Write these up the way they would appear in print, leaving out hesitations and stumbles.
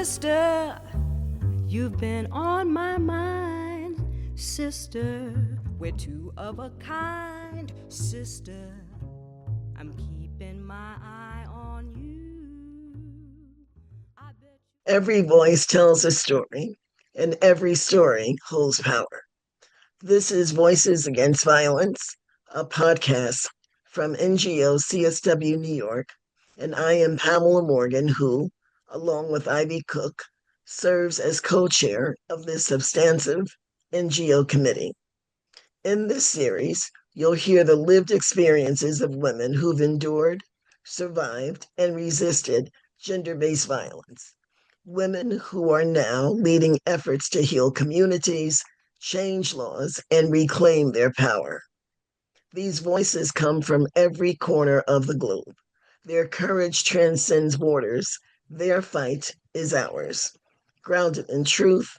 sister, you've been on my mind, sister. We're two of a kind, sister. I'm keeping my eye on you. I bet you. Every voice tells a story, and every story holds power. This is Voices Against Violence, a podcast from NGO CSW New York, and I am Pamela Morgan, who, along with Ivy Cook, serves as co-chair of this substantive NGO committee. In this series, you'll hear the lived experiences of women who've endured, survived, and resisted gender-based violence. Women who are now leading efforts to heal communities, change laws, and reclaim their power. These voices come from every corner of the globe. Their courage transcends borders. Their fight is ours. Grounded in truth,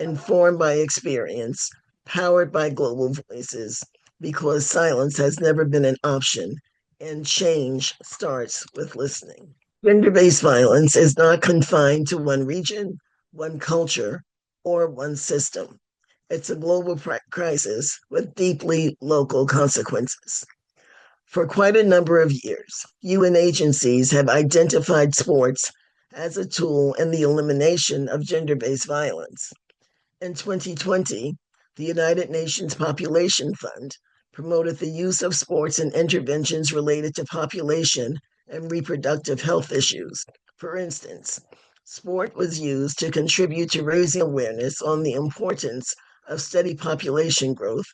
informed by experience, powered by global voices, because silence has never been an option, and change starts with listening. Gender-based violence is not confined to one region, one culture, or one system. It's a global crisis with deeply local consequences. For quite a number of years, UN agencies have identified sports as a tool in the elimination of gender-based violence. In 2020, the United Nations Population Fund promoted the use of sports in interventions related to population and reproductive health issues. For instance, sport was used to contribute to raising awareness on the importance of steady population growth,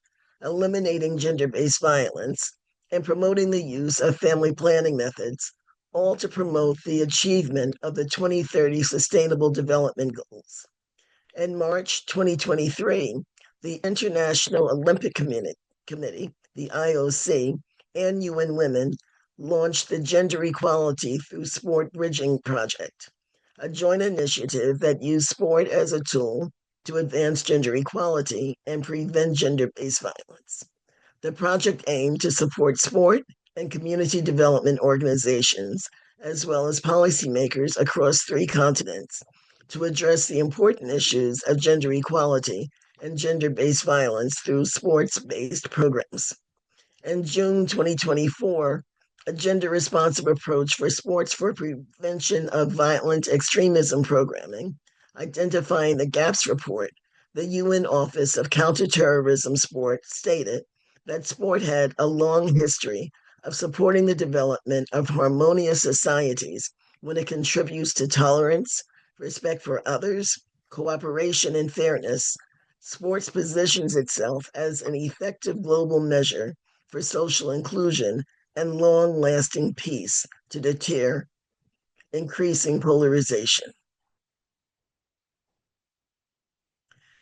eliminating gender-based violence, and promoting the use of family planning methods, all to promote the achievement of the 2030 Sustainable Development Goals. In March 2023, the International Olympic Committee, the IOC, and UN Women launched the Gender Equality Through Sport Bridging Project, a joint initiative that used sport as a tool to advance gender equality and prevent gender-based violence. The project aimed to support sport and community development organizations, as well as policymakers across 3 continents, to address the important issues of gender equality and gender-based violence through sports-based programs. In June 2024, a gender-responsive approach for sports for prevention of violent extremism programming, identifying the gaps report, the UN Office of Counterterrorism Sport stated that sport had a long history of supporting the development of harmonious societies when it contributes to tolerance, respect for others, cooperation, and fairness. Sports positions itself as an effective global measure for social inclusion and long-lasting peace to deter increasing polarization.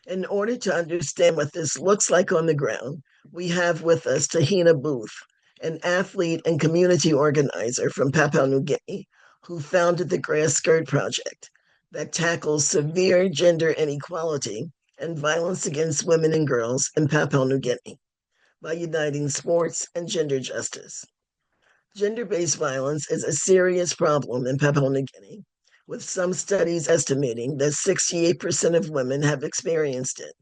In order to understand what this looks like on the ground, we have with us Tahina Booth, an athlete and community organizer from Papau New Guinea, who founded the Grass Skirt Project that tackles severe gender inequality and violence against women and girls in Papau New Guinea by uniting sports and gender justice. Gender-based violence is a serious problem in Papua New Guinea, with some studies estimating that 68% of women have experienced it.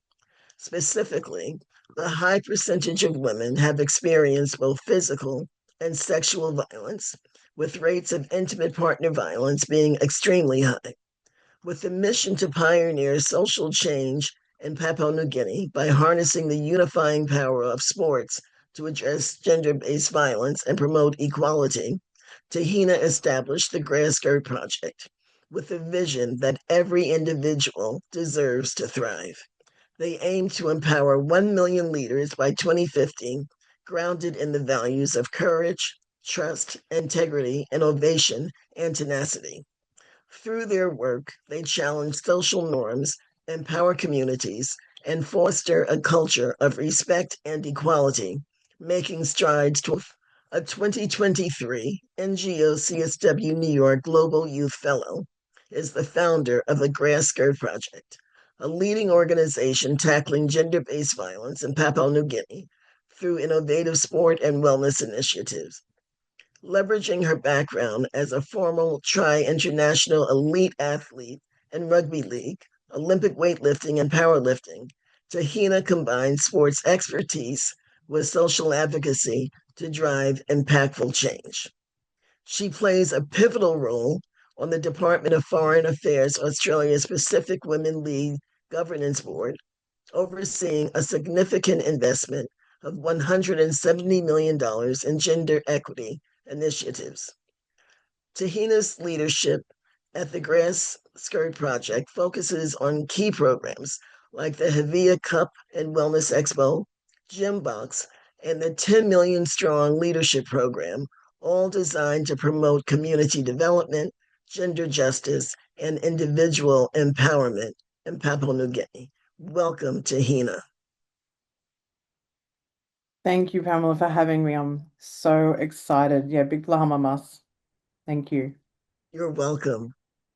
Specifically, a high percentage of women have experienced both physical and sexual violence, with rates of intimate partner violence being extremely high. With the mission to pioneer social change in Papua New Guinea by harnessing the unifying power of sports to address gender-based violence and promote equality, Tahina established the Grass Skirt Project with the vision that every individual deserves to thrive. They aim to empower 1 million leaders by 2050, grounded in the values of courage, trust, integrity, innovation, and tenacity. Through their work, they challenge social norms, empower communities, and foster a culture of respect and equality, making strides to a 2023 NGO CSW New York Global Youth Fellow, is the founder of the Grass Skirt Project, a leading organization tackling gender-based violence in Papua New Guinea through innovative sport and wellness initiatives. Leveraging her background as a former tri-international elite athlete and rugby league, Olympic weightlifting, and powerlifting, Tahina combines sports expertise with social advocacy to drive impactful change. She plays a pivotal role on the Department of Foreign Affairs Australia's Pacific Women Lead Governance Board, overseeing a significant investment of $170 million in gender equity initiatives. Tahina's leadership at the Grass Skirt Project focuses on key programs like the Havia Cup and Wellness Expo, Gym Box, and the 10 million strong leadership program, all designed to promote community development, gender justice, and individual empowerment in Papua New Guinea. Welcome, Tahina. Thank you, Pamela, for having me. I'm so excited. Yeah, big Lahama Mas. Thank you. You're welcome.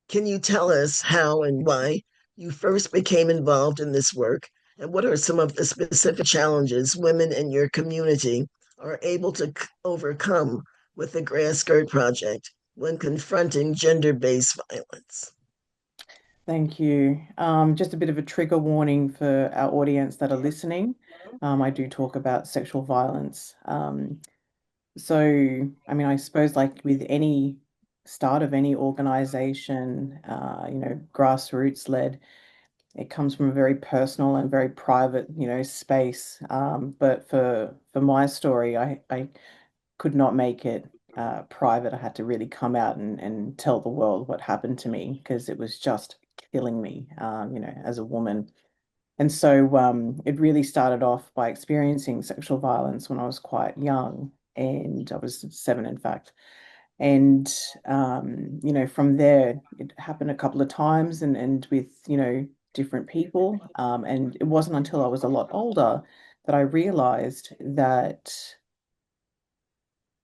Can you tell us how and why you first became involved in this work? And what are some of the specific challenges women in your community are able to overcome with the Grass Skirt Project when confronting gender based violence? Thank you. Just a bit of a trigger warning for our audience that are listening. I do talk about sexual violence. I mean, I suppose like with any start of any organization, grassroots led, it comes from a very personal and very private, space. But for my story, I could not make it private. I had to really come out and tell the world what happened to me because it was just killing me, as a woman. And so it really started off by experiencing sexual violence when I was quite young, and I was 7, in fact. And from there, it happened a couple of times, and with different people. And it wasn't until I was a lot older that I realized that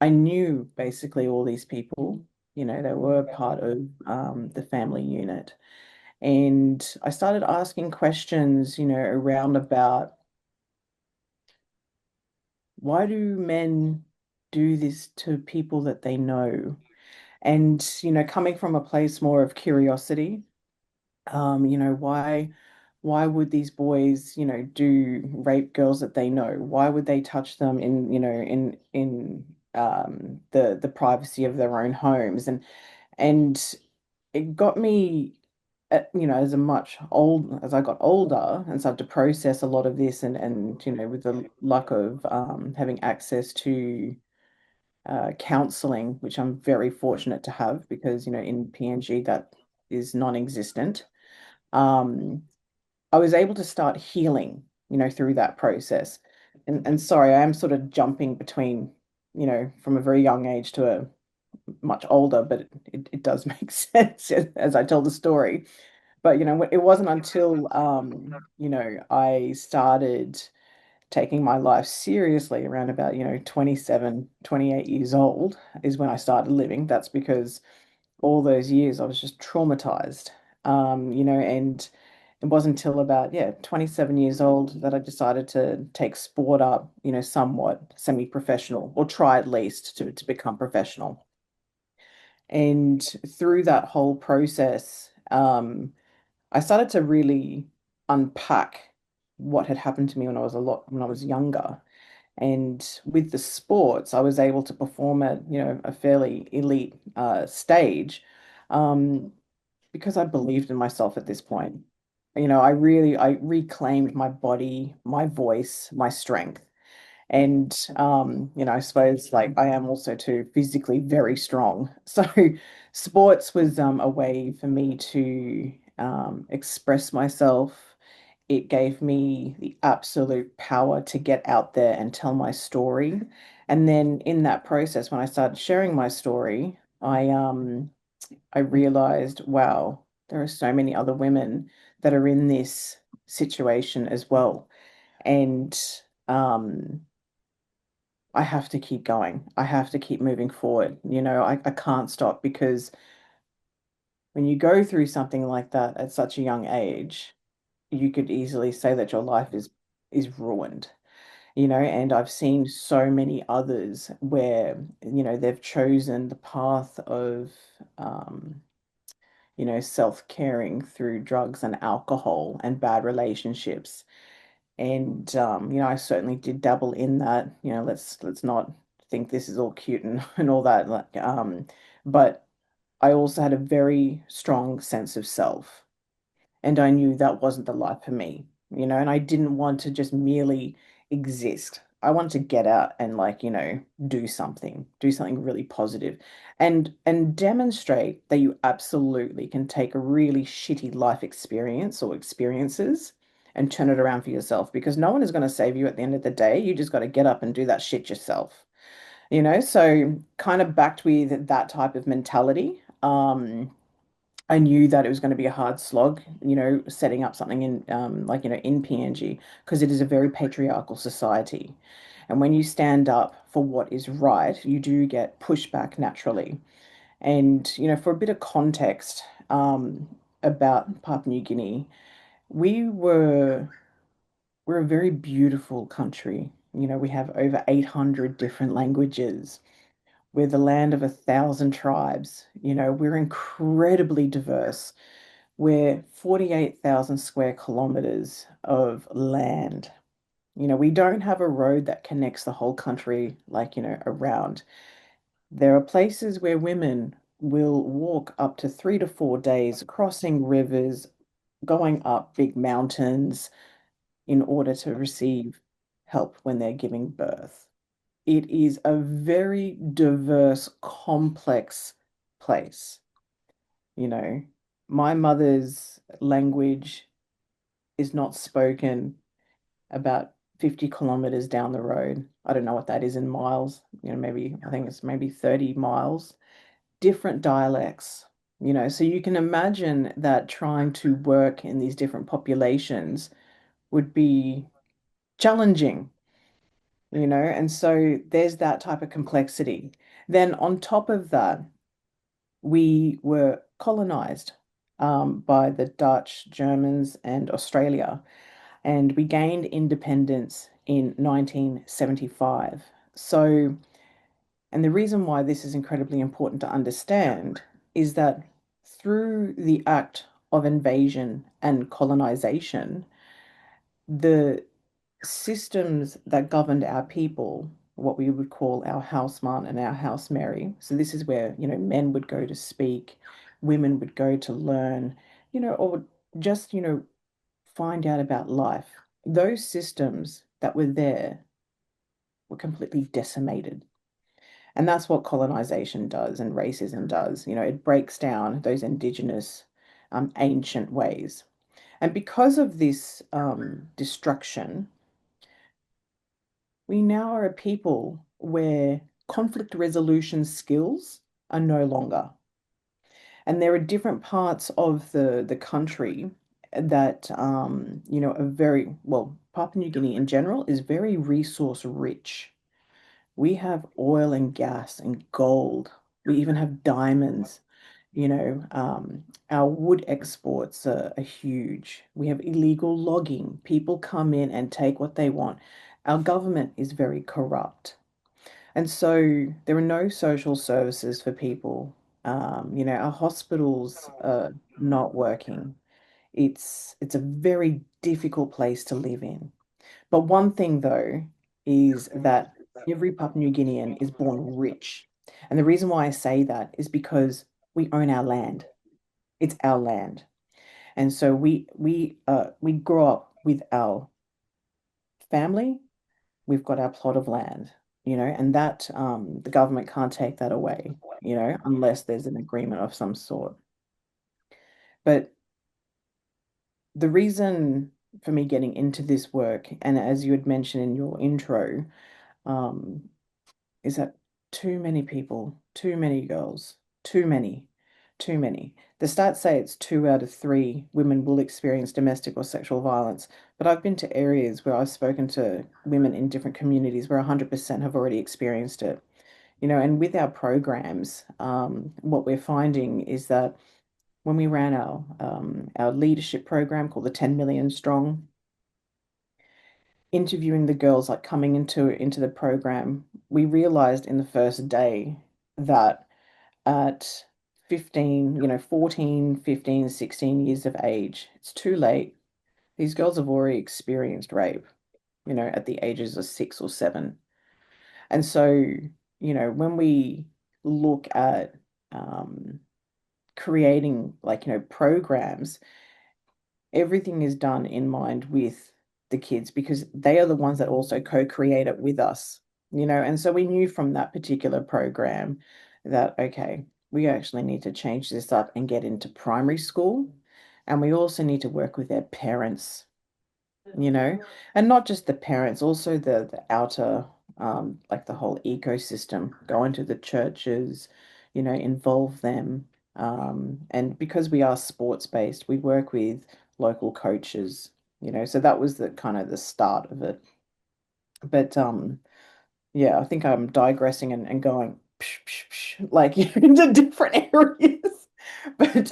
I knew basically all these people. They were part of the family unit. And I started asking questions, around about why do men do this to people that they know? And, coming from a place more of curiosity, why would these boys, do rape girls that they know? Why would they touch them in, the privacy of their own homes? And it got me as I got older and started to process a lot of this, and with the luck of having access to counseling, which I'm very fortunate to have because in PNG that is non-existent. um I was able to start healing, through that process. And sorry, I am sort of jumping between, from a very young age to a much older, but it does make sense as I tell the story. But it wasn't until I started taking my life seriously around about 27, 28 years old is when I started living. That's because all those years I was just traumatized. And it wasn't until about 27 years old that I decided to take sport up, somewhat semi-professional, or try at least to become professional. And through that whole process, I started to really unpack what had happened to me when I was younger. And with the sports, I was able to perform at, a fairly elite stage, um, because I believed in myself at this point. I reclaimed my body, my voice, my strength. And I suppose like I am also too physically very strong. So sports was a way for me to express myself. It gave me the absolute power to get out there and tell my story. And then in that process, when I started sharing my story, I realized, wow, there are so many other women that are in this situation as well. And um I have to keep going. I have to keep moving forward. I can't stop because when you go through something like that at such a young age, you could easily say that your life is ruined. And I've seen so many others where, they've chosen the path of self-caring through drugs and alcohol and bad relationships. And I certainly did dabble in that. Let's not think this is all cute and all that. But I also had a very strong sense of self. And I knew that wasn't the life for me, and I didn't want to just merely exist. I wanted to get out and do something really positive and demonstrate that you absolutely can take a really shitty life experience or experiences and turn it around for yourself because no one is going to save you at the end of the day. You just got to get up and do that shit yourself. So kind of backed with that type of mentality. I knew that it was going to be a hard slog, setting up something in in PNG because it is a very patriarchal society. And when you stand up for what is right, you do get pushback naturally. And, for a bit of context, about Papua New Guinea, we were we're a very beautiful country. We have over 800 different languages. We're the land of 1,000 tribes. We're incredibly diverse. We're 48,000 square kilometers of land. We don't have a road that connects the whole country, around. There are places where women will walk up to 3 to 4 days, crossing rivers, going up big mountains in order to receive help when they're giving birth. It is a very diverse, complex place. You know, my mother's language is not spoken about 50 kilometers down the road. I don't know what that is in miles. Maybe I think it's maybe 30 miles. Different dialects. So you can imagine that trying to work in these different populations would be challenging, and so there's that type of complexity. Then on top of that, we were colonized by the Dutch, Germans, and Australia, and we gained independence in 1975. So, and the reason why this is incredibly important to understand is that through the act of invasion and colonization, the systems that governed our people, what we would call our houseman and our housemary. So this is where, men would go to speak, women would go to learn, or just, find out about life. Those systems that were there were completely decimated. And that's what colonization does and racism does. It breaks down those indigenous, ancient ways. And because of this destruction, we now are a people where conflict resolution skills are no longer. And there are different parts of the country that, are very, well, Papua New Guinea in general is very resource rich. We have oil and gas and gold. We even have diamonds. Our wood exports are huge. We have illegal logging. People come in and take what they want. Our government is very corrupt. And so there are no social services for people. Our hospitals are not working. It's a very difficult place to live in. But one thing though is that every Papua New Guinean is born rich. And the reason why I say that is because we own our land. It's our land. And so we grow up with our family, we've got our plot of land, and that the government can't take that away, unless there's an agreement of some sort. But the reason for me getting into this work, and as you had mentioned in your intro, um, is that too many people, too many girls, too many, too many. The stats say it's 2 out of 3 women will experience domestic or sexual violence, but I've been to areas where I've spoken to women in different communities where 100% have already experienced it. And with our programs, what we're finding is that when we ran our leadership program called the 10 Million Strong, interviewing the girls like coming into the program, we realized in the first day that at 15, 14, 15, 16 years of age. It's too late. These girls have already experienced rape, at the ages of 6 or 7. And so, when we look at creating programs, everything is done in mind with the kids because they are the ones that also co-create it with us, and so we knew from that particular program that, okay, we actually need to change this up and get into primary school. And we also need to work with their parents, and not just the parents, also the outer, like the whole ecosystem, go into the churches, involve them. And because we are sports based, we work with local coaches, so that was the kind of the start of it. But yeah, I think I'm digressing and going like into different areas. But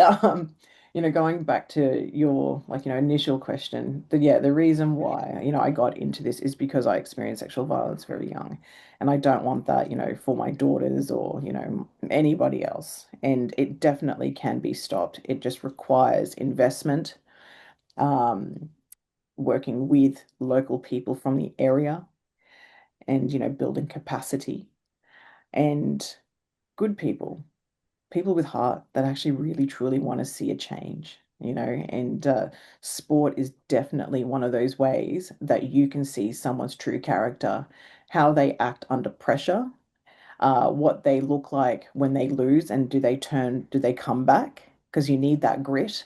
going back to your initial question, the reason why, I got into this is because I experienced sexual violence very young. And I don't want that, for my daughters or, anybody else. And it definitely can be stopped. It just requires investment, um, working with local people from the area and, building capacity and good people, people with heart that actually really truly want to see a change, and sport is definitely one of those ways that you can see someone's true character, how they act under pressure, what they look like when they lose, and do they come back? Because you need that grit.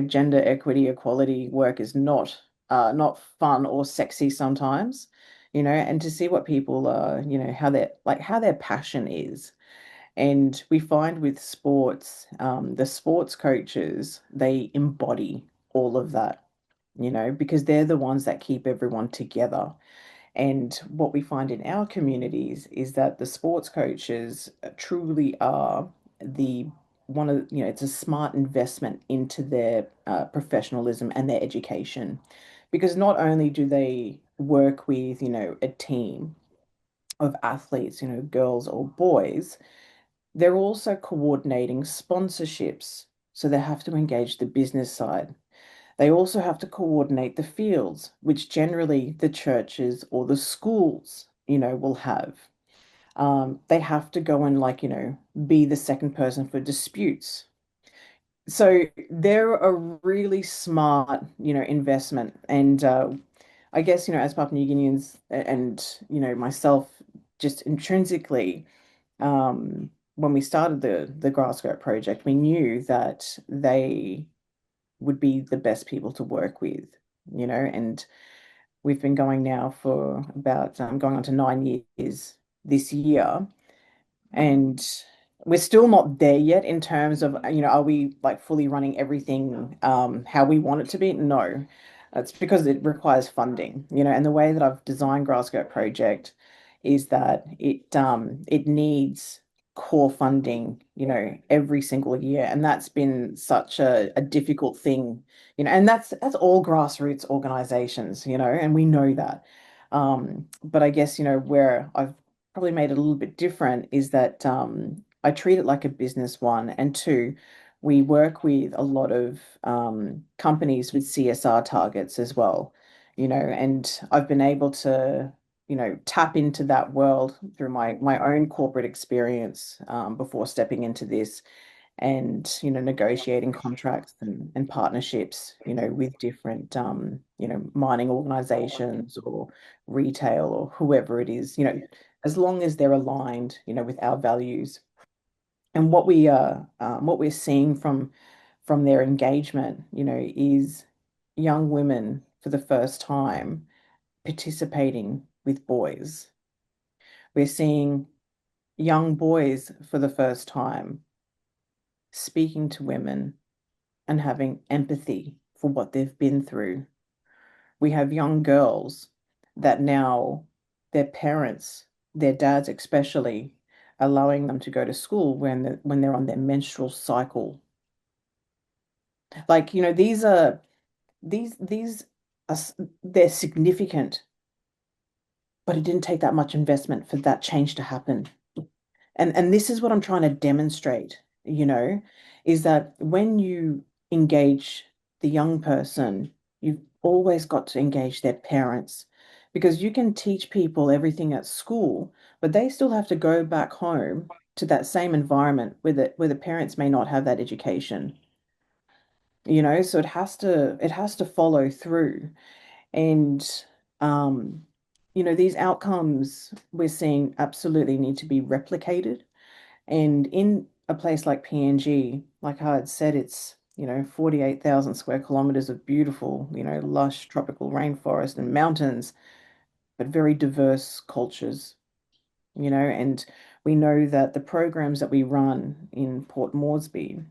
Gender equity, equality work is not fun or sexy sometimes, and to see what people how their passion is. And we find with sports, the sports coaches, they embody all of that, because they're the ones that keep everyone together. And what we find in our communities is that the sports coaches truly are the one of, it's a smart investment into their professionalism and their education. Because not only do they work with, a team of athletes, girls or boys, they're also coordinating sponsorships. So they have to engage the business side. They also have to coordinate the fields, which generally the churches or the schools, will have. They have to go and be the second person for disputes. So they're a really smart, investment. And I guess, as Papua New Guineans and, myself, just intrinsically, when we started the grass skirt project, we knew that they would be the best people to work with, and we've been going now for about going on to 9 years this year, and we're still not there yet in terms of, are we like fully running everything how we want it to be? No. It's because it requires funding, and the way that I've designed Grass Skirt Project is that it needs core funding, every single year. And that's been such a difficult thing, and that's all grassroots organizations, and we know that. But I guess, where I've probably made it a little bit different is that I treat it like a business, one, and two, we work with a lot of companies with CSR targets as well, and I've been able to, tap into that world through my own corporate experience before stepping into this, and negotiating contracts and partnerships, with different mining organizations or retail or whoever it is, as long as they're aligned, with our values. And what we're seeing from their engagement, is young women for the first time participating with boys. We're seeing young boys for the first time speaking to women and having empathy for what they've been through. We have young girls that now their parents, their dads especially, allowing them to go to school when they're on their menstrual cycle. Like, these are they're significant, but it didn't take that much investment for that change to happen. And this is what I'm trying to demonstrate, you know, is that when you engage the young person, you've always got to engage their parents because you can teach people everything at school, but they still have to go back home to that same environment where the parents may not have that education, so it has to follow through. And these outcomes we're seeing absolutely need to be replicated. And in a place like PNG, like I had said, it's 48,000 square kilometers of beautiful, lush tropical rainforest and mountains, but very diverse cultures, and we know that the programs that we run in Port Moresby,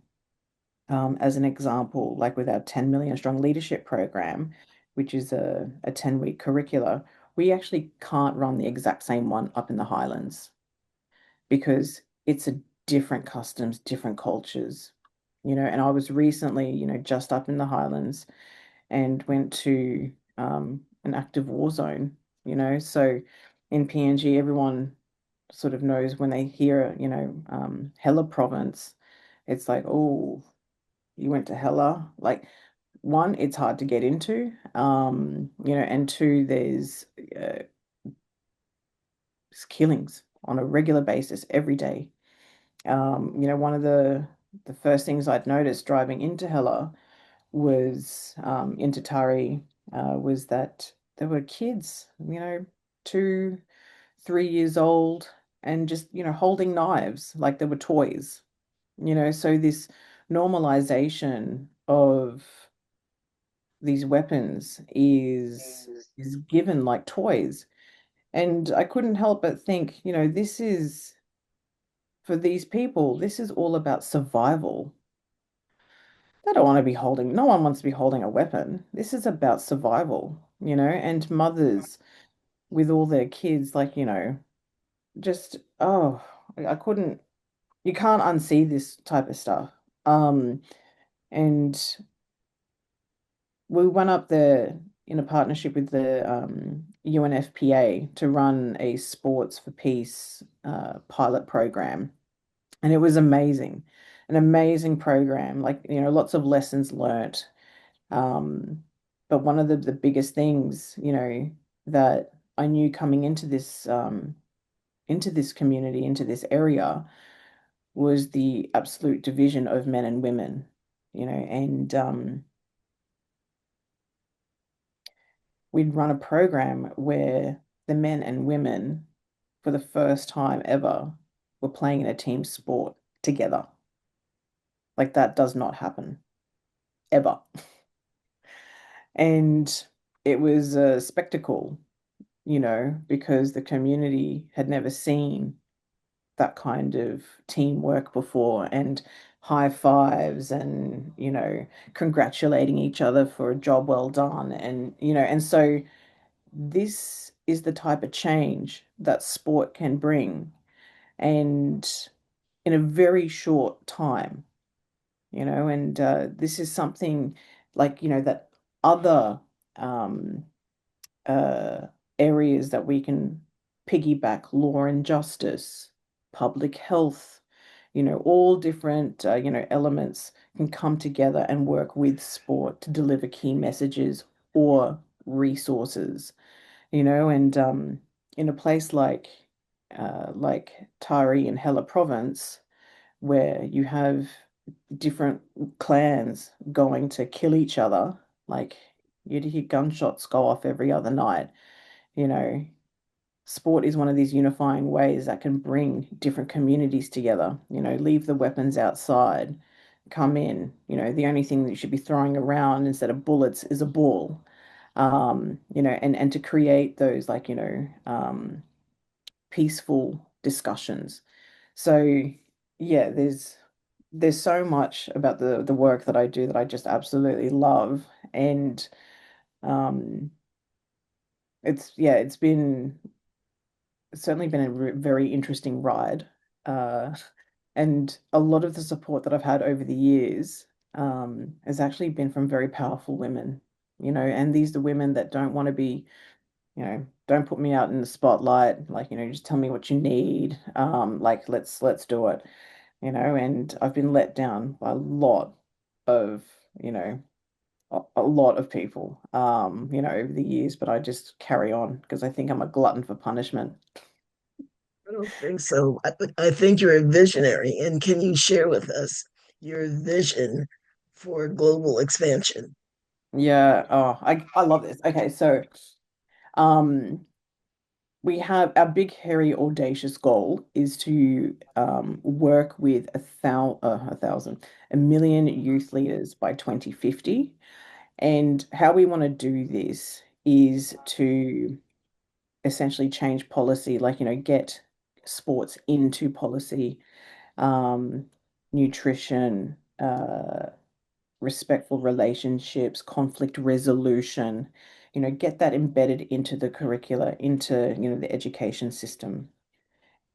as an example, like with our 10 million strong leadership program, which is a 10-week curricula, we actually can't run the exact same one up in the Highlands because it's a different customs, different cultures, and I was recently, just up in the Highlands and went to an active war zone, so in PNG, everyone sort of knows when they hear, Hela province, it's like, oh, you went to Hela. Like, one, it's hard to get into, and two, there's killings on a regular basis every day. One of the first things I'd noticed driving into Hela was into Tari, was that there were kids, 2, 3 years old, and just, holding knives like they were toys, so this normalization of these weapons is given like toys. And I couldn't help but think, this is for these people, this is all about survival. They don't want to be holding, no one wants to be holding a weapon. This is about survival, and mothers with all their kids, like, just, oh, I couldn't, you can't unsee this type of stuff. And we went up there in a partnership with the UNFPA to run a Sports for Peace pilot program. And it was amazing, an amazing program, like, lots of lessons learnt. But one of the biggest things, that I knew coming into this community, into this area, was the absolute division of men and women, and we'd run a program where the men and women, for the first time ever, were playing in a team sport together. Like, that does not happen ever. And it was a spectacle, because the community had never seen that kind of teamwork before, and high fives and, congratulating each other for a job well done. And so this is the type of change that sport can bring, and in a very short time, and this is something like, that other um, uh, areas that we can piggyback: law and justice, public health, all different, elements can come together and work with sport to deliver key messages or resources, and in a place like Tari and Hela province, where you have different clans going to kill each other, like, you'd hear gunshots go off every other night, you know. Sport is one of these unifying ways that can bring different communities together, leave the weapons outside, come in, the only thing that you should be throwing around instead of bullets is a ball. And to create those, like, peaceful discussions. So yeah, there's so much about the work that I do that I just absolutely love. And um it's certainly been a very interesting ride. Uh and a lot of the support that I've had over the years has actually been from very powerful women, and these are the women that don't want to be, don't put me out in the spotlight, like, just tell me what you need, like, let's do it. and I've been let down by a lot of, you know, a lot of people, over the years, but I just carry on because I think I'm a glutton for punishment. I don't think so. I think you're a visionary. And can you share with us your vision for global expansion? Yeah, oh, I love this. Okay, so um we have our big, hairy, audacious goal is to work with a million youth leaders by 2050. And how we want to do this is to essentially change policy, like, get sports into policy, um, nutrition, respectful relationships, conflict resolution, get that embedded into the curricula, into, the education system.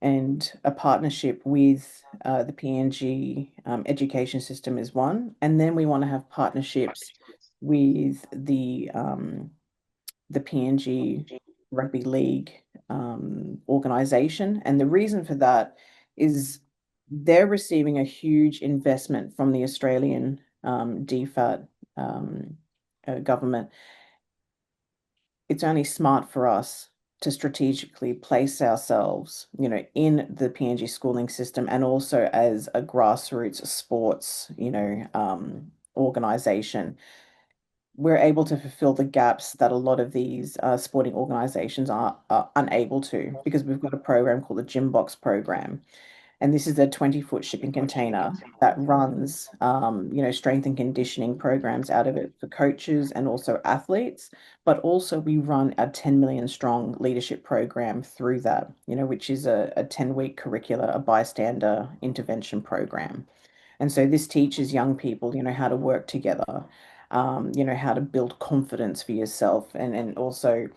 And a partnership with the PNG education system is one. And then we want to have partnerships with the PNG Rugby League organization. And the reason for that is they're receiving a huge investment from the Australian DFAT government. It's only smart for us to strategically place ourselves, in the PNG schooling system and also as a grassroots sports, organization. We're able to fulfill the gaps that a lot of these sporting organizations are unable to because we've got a program called the Gym Box program. And this is a 20-foot shipping container that runs, strength and conditioning programs out of it for coaches and also athletes. But also we run a 10 million strong leadership program through that, which is a 10-week curricula, a bystander intervention program. And so this teaches young people, how to work together, how to build confidence for yourself. And also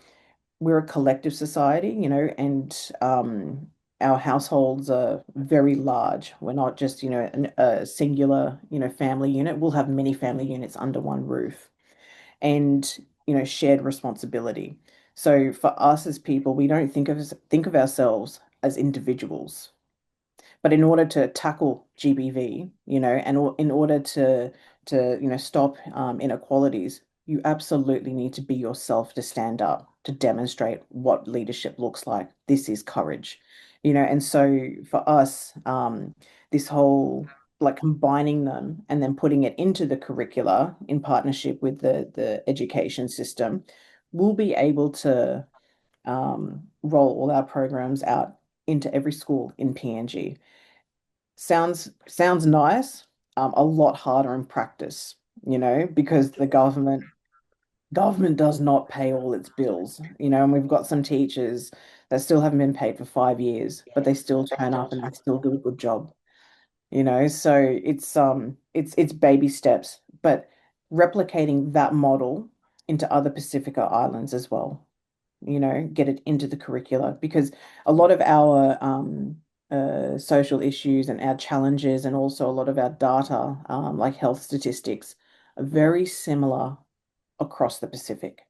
we're a collective society, and our households are very large. We're not just, a singular, family unit. We'll have many family units under one roof and, shared responsibility. So for us as people, we don't think of ourselves as individuals. But in order to tackle GBV, and in order to stop inequalities, you absolutely need to be yourself to stand up, to demonstrate what leadership looks like. This is courage, and so for us, this whole like combining them and then putting it into the curricula in partnership with the education system, we'll be able to roll all our programs out into every school in PNG. Sounds nice, a lot harder in practice, because the government does not pay all its bills, and we've got some teachers that still haven't been paid for 5 years, but they still turn up and they still do a good job, so it's baby steps, but replicating that model into other Pacifica islands as well, get it into the curricula because a lot of our social issues and our challenges and also a lot of our data, like health statistics, are very similar across the Pacific.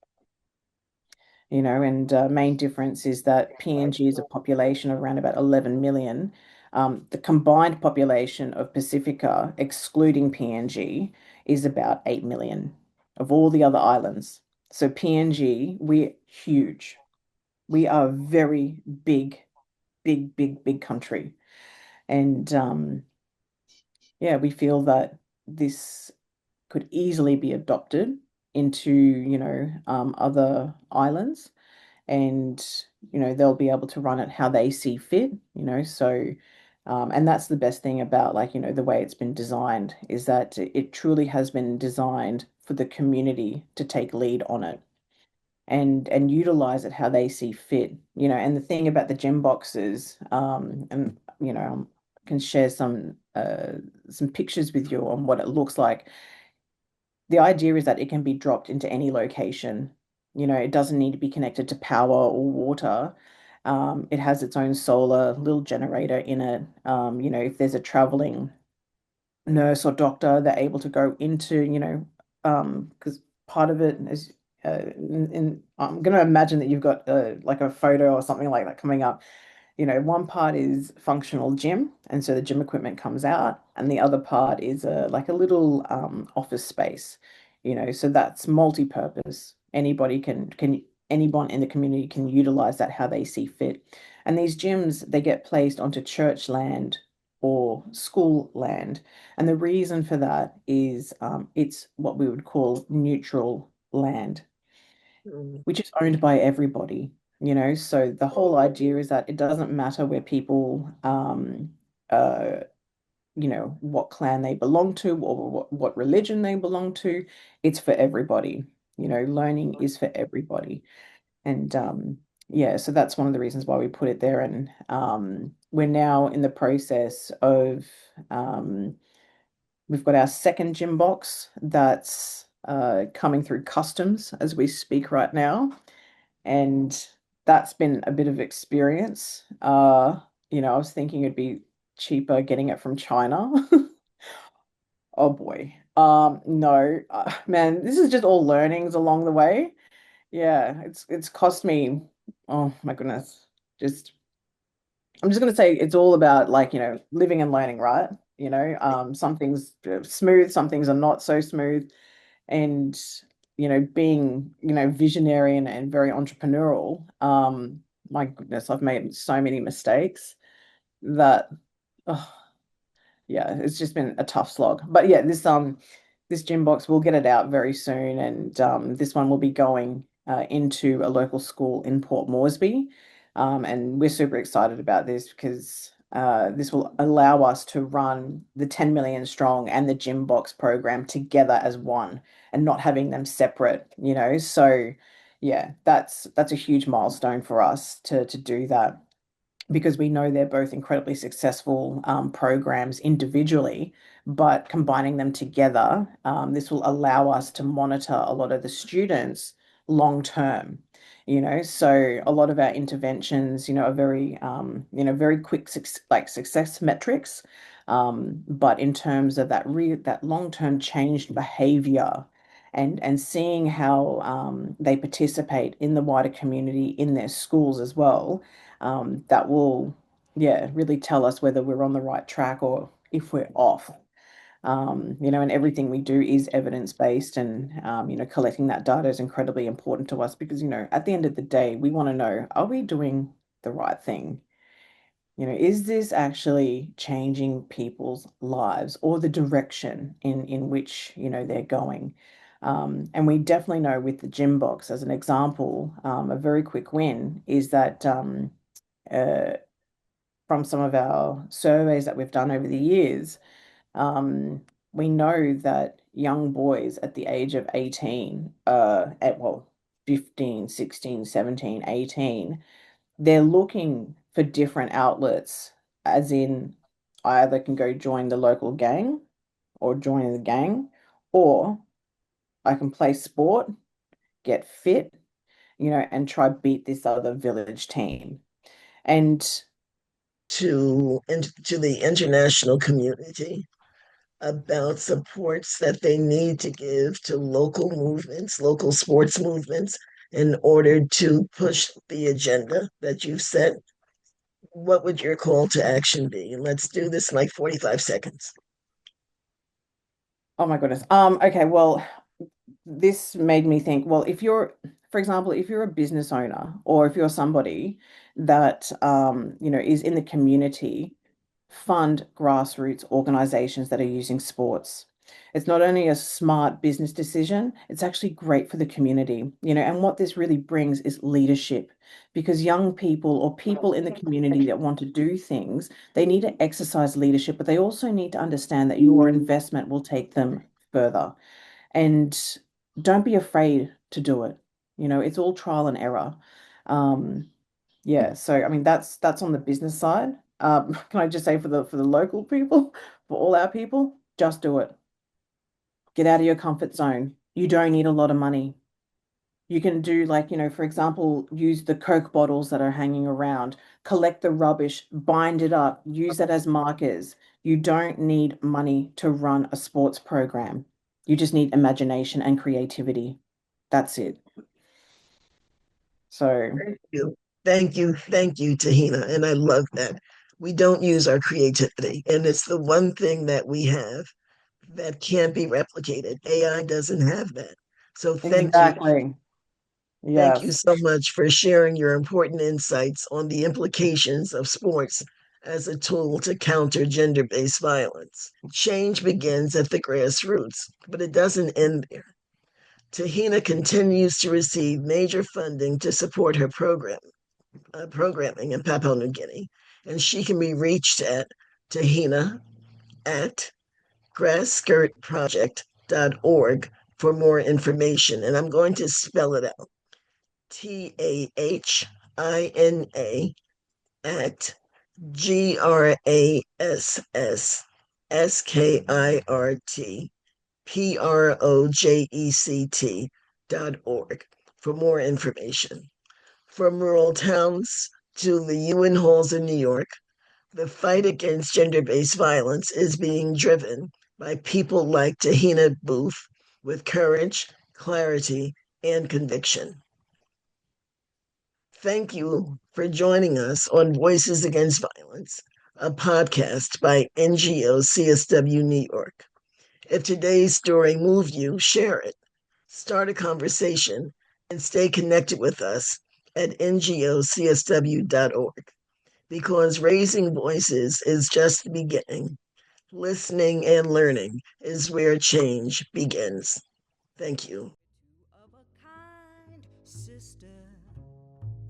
And main difference is that PNG is a population of around about 11 million. The combined population of Pacifica, excluding PNG, is about 8 million of all the other islands. So PNG, we're huge. We are a very big, big, big, big country. And yeah, we feel that this could easily be adopted into, other islands and, they'll be able to run it how they see fit, so and that's the best thing about like, the way it's been designed is that it truly has been designed for the community to take lead on it and utilize it how they see fit, and the thing about the gem boxes, and can share some pictures with you on what it looks like. The idea is that it can be dropped into any location. It doesn't need to be connected to power or water. It has its own solar little generator in it. If there's a traveling nurse or doctor, they're able to go into, because part of it is, I'm going to imagine that you've got like a photo or something like that coming up. one part is functional gym, and so the gym equipment comes out, and the other part is like a little office space, so that's multi-purpose. Anyone in the community can utilize that how they see fit. And these gyms, they get placed onto church land or school land. And the reason for that is it's what we would call neutral land, Mm. which is owned by everybody, So the whole idea is that it doesn't matter where people, what clan they belong to or what religion they belong to. It's for everybody. Learning is for everybody. And yeah, so that's one of the reasons why we put it there. And we're now in the process of we've got our second gym box that's coming through customs as we speak right now. And that's been a bit of experience. I was thinking it'd be cheaper getting it from China. Oh boy. No, man, this is just all learnings along the way. Yeah, it's cost me, oh my goodness. Just I'm just gonna say it's all about like, living and learning, right? Some things are smooth, some things are not so smooth. And being visionary and very entrepreneurial, my goodness, I've made so many mistakes that oh, yeah, it's just been a tough slog. But yeah, this gym box, we'll get it out very soon, and this one will be going into a local school in Port Moresby. And we're super excited about this because this will allow us to run the 10 million strong and the gym box program together as one and not having them separate. So yeah, that's a huge milestone for us to do that because we know they're both incredibly successful programs individually, but combining them together, this will allow us to monitor a lot of the students long term. So a lot of our interventions, are very, very quick, like success metrics. But in terms of that long-term changed behavior and seeing how they participate in the wider community in their schools as well, that will, yeah, really tell us whether we're on the right track or if we're off. And everything we do is evidence-based, and collecting that data is incredibly important to us because, at the end of the day, we want to know, are we doing the right thing? Is this actually changing people's lives or the direction in which, they're going? And we definitely know with the gym box, as an example, a very quick win is that uh, from some of our surveys that we've done over the years, um, we know that young boys at the age of 18, well, 15, 16, 17, 18, they're looking for different outlets, as in I either can go join the local gang or join the gang, or I can play sport, get fit, and try beat this other village team. And To the international community about supports that they need to give to local movements, local sports movements, in order to push the agenda that you've set? What would your call to action be? And let's do this in like 45 seconds. oh my goodness. Okay, well, this made me think, well, for example, if you're a business owner or if you're somebody that is in the community, fund grassroots organizations that are using sports. It's not only a smart business decision, it's actually great for the community, and what this really brings is leadership because young people or people in the community that want to do things, they need to exercise leadership, but they also need to understand that your investment will take them further. And don't be afraid to do it. It's all trial and error. Um, yeah, so I mean that's on the business side. Can I just say for the local people, for all our people, just do it. Get out of your comfort zone. You don't need a lot of money. You can do like, for example, use the Coke bottles that are hanging around, collect the rubbish, bind it up, use that as markers. You don't need money to run a sports program. You just need imagination and creativity. That's it. So, Thank you. Thank you, Tahina. And I love that. We don't use our creativity, and it's the one thing that we have that can't be replicated. AI doesn't have that. So thank you. Exactly. Thank you Yes. so much for sharing your important insights on the implications of sports as a tool to counter gender based violence. Change begins at the grassroots, but it doesn't end there. Tahina continues to receive major funding to support her programming in Papua New Guinea, and she can be reached at Tahina at grassskirtproject.org for more information. And I'm going to spell it out. TAHINA at GRASSKIRTPROJECT.org for more information. From rural towns to the UN halls in New York, the fight against gender based violence is being driven by people like Tahina Booth with courage, clarity, and conviction. Thank you for joining us on Voices Against Violence, a podcast by NGO CSW New York. If today's story moved you, share it, start a conversation, and stay connected with us at ngocsw.org, because raising voices is just the beginning. Listening and learning is where change begins. Thank you. Of a kind sister,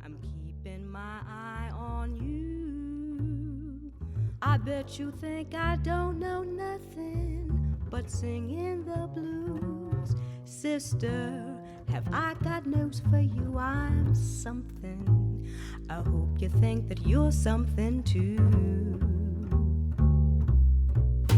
I'm keeping my eye on you. I bet you think I don't know nothing but singing the blues. Sister, have I got news for you? I'm something. I hope you think that you're something too.